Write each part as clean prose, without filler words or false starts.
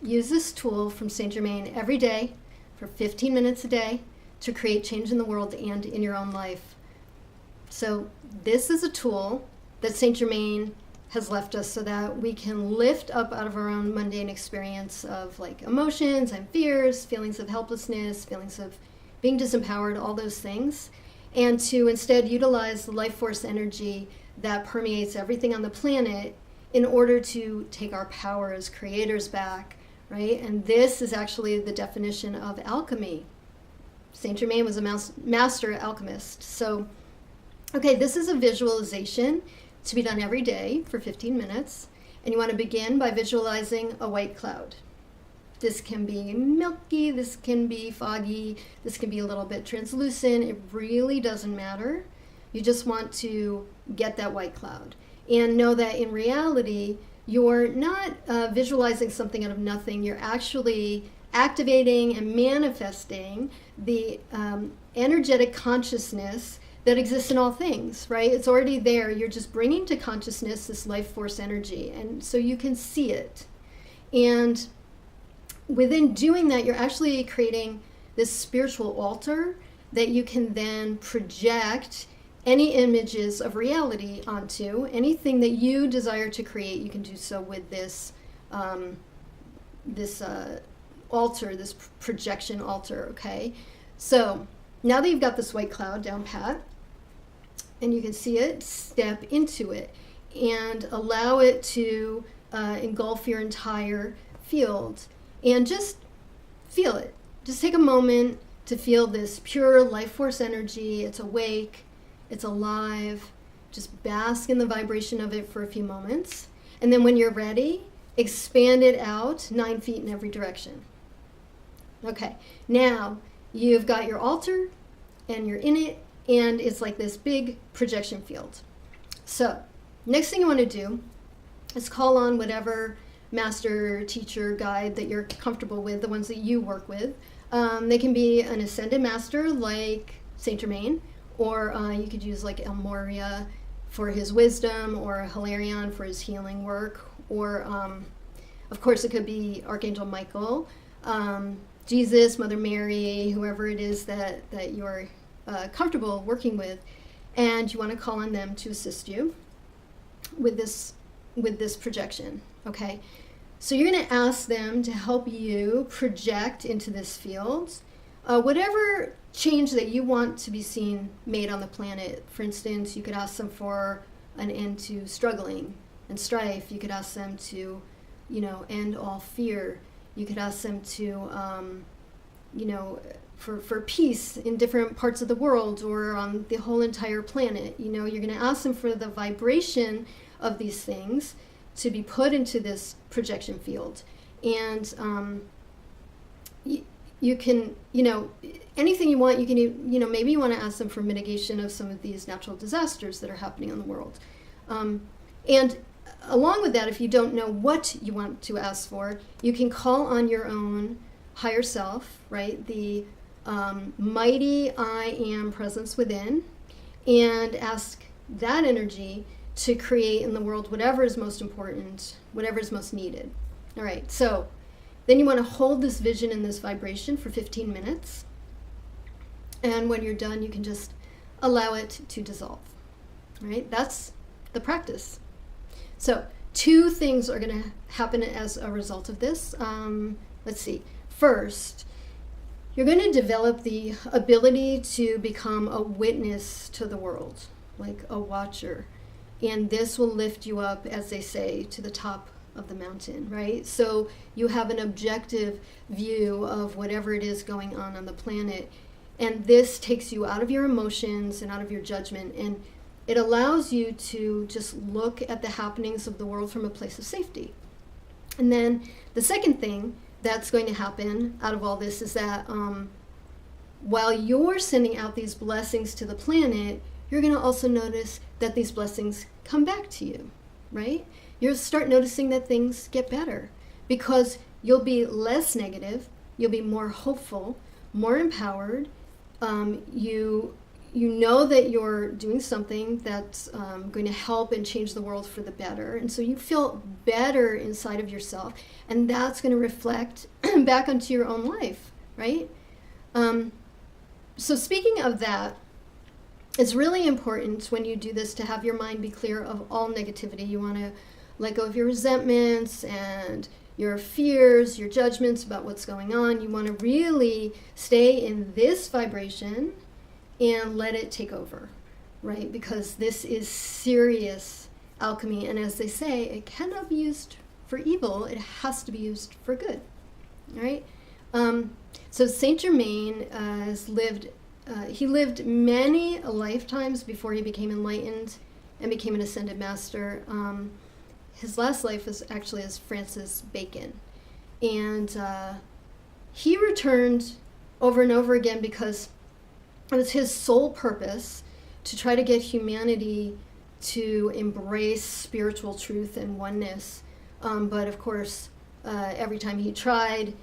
use this tool from Saint Germain every day for 15 minutes a day to create change in the world and in your own life. So this is a tool that Saint Germain has left us so that we can lift up out of our own mundane experience of like emotions and fears, feelings of helplessness, feelings of being disempowered, all those things, and to instead utilize the life force energy that permeates everything on the planet in order to take our power as creators back, right? And this is actually the definition of alchemy. Saint Germain was a master alchemist. So, okay, this is a visualization to be done every day for 15 minutes. And you want to begin by visualizing a white cloud. This can be milky, this can be foggy, this can be a little bit translucent. It really doesn't matter. You just want to get that white cloud. And know that in reality, you're not visualizing something out of nothing. You're actually activating and manifesting the energetic consciousness that exists in all things, right? It's already there. You're just bringing to consciousness this life force energy, and so you can see it. And within doing that, you're actually creating this spiritual altar that you can then project any images of reality onto. Anything that you desire to create, you can do so with this altar, this projection altar, okay? So now that you've got this white cloud down pat, and you can see it, step into it and allow it to engulf your entire field. And just feel it. Just take a moment to feel this pure life force energy. It's awake, it's alive. Just bask in the vibration of it for a few moments. And then when you're ready, expand it out 9 feet in every direction. Okay, now you've got your altar and you're in it, and it's like this big projection field. So next thing you want to do is call on whatever master, teacher, guide that you're comfortable with, the ones that you work with. They can be an ascended master like Saint Germain, or you could use like El Moria for his wisdom, or Hilarion for his healing work, or of course it could be Archangel Michael, Jesus, Mother Mary, whoever it is that you're comfortable working with, and you want to call on them to assist you with this projection. Okay, so you're going to ask them to help you project into this field whatever change that you want to be seen made on the planet. For instance, you could ask them for an end to struggling and strife. You could ask them to, end all fear. You could ask them to, for peace in different parts of the world or on the whole entire planet. You're going to ask them for the vibration of these things to be put into this projection field. And you can, anything you want, you can, maybe you want to ask them for mitigation of some of these natural disasters that are happening in the world. And along with that, if you don't know what you want to ask for, you can call on your own higher self, right? The mighty I am presence within, and ask that energy to create in the world whatever is most important, whatever is most needed. All right, so then you want to hold this vision and this vibration for 15 minutes. And when you're done, you can just allow it to dissolve. All right, that's the practice. So 2 things are going to happen as a result of this. Let's see. First, you're going to develop the ability to become a witness to the world, like a watcher. And this will lift you up, as they say, to the top of the mountain, right? So you have an objective view of whatever it is going on the planet. And this takes you out of your emotions and out of your judgment. And it allows you to just look at the happenings of the world from a place of safety. And then the second thing that's going to happen out of all this is that while you're sending out these blessings to the planet, you're going to also notice that these blessings come back to you, right? You'll start noticing that things get better because you'll be less negative, you'll be more hopeful, more empowered. you know that you're doing something that's going to help and change the world for the better. And so you feel better inside of yourself. And that's going to reflect back onto your own life, right? So speaking of that, it's really important when you do this to have your mind be clear of all negativity. You want to let go of your resentments and your fears, your judgments about what's going on. You want to really stay in this vibration and let it take over, right? Because this is serious alchemy. And as they say, it cannot be used for evil. It has to be used for good, all right? So Saint Germain he lived many lifetimes before he became enlightened and became an ascended master. His last life was actually as Francis Bacon. And he returned over and over again because it was his sole purpose to try to get humanity to embrace spiritual truth and oneness. But of course, every time he tried,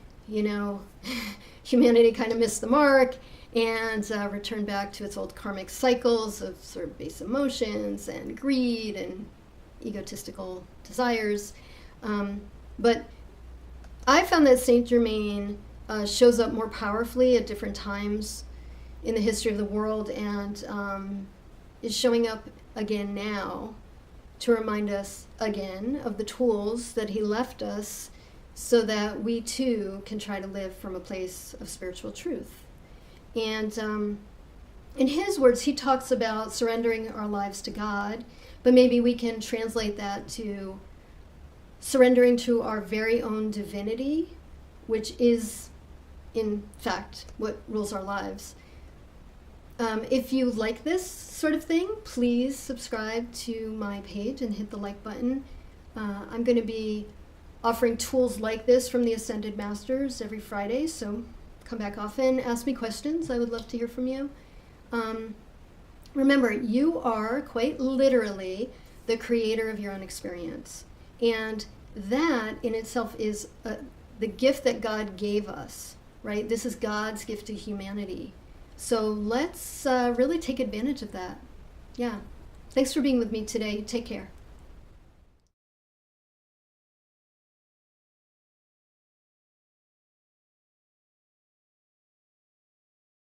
humanity kind of missed the mark and returned back to its old karmic cycles of sort of base emotions and greed and egotistical desires. But I found that Saint Germain shows up more powerfully at different times in the history of the world, and is showing up again now to remind us again of the tools that he left us so that we too can try to live from a place of spiritual truth. And in his words, he talks about surrendering our lives to God, but maybe we can translate that to surrendering to our very own divinity, which is, in fact, what rules our lives. If you like this sort of thing, please subscribe to my page and hit the like button. I'm going to be offering tools like this from the Ascended Masters every Friday, so come back often, ask me questions. I would love to hear from you. Remember, you are quite literally the creator of your own experience. And that in itself is the gift that God gave us, right? This is God's gift to humanity. So let's really take advantage of that. Yeah. Thanks for being with me today. Take care.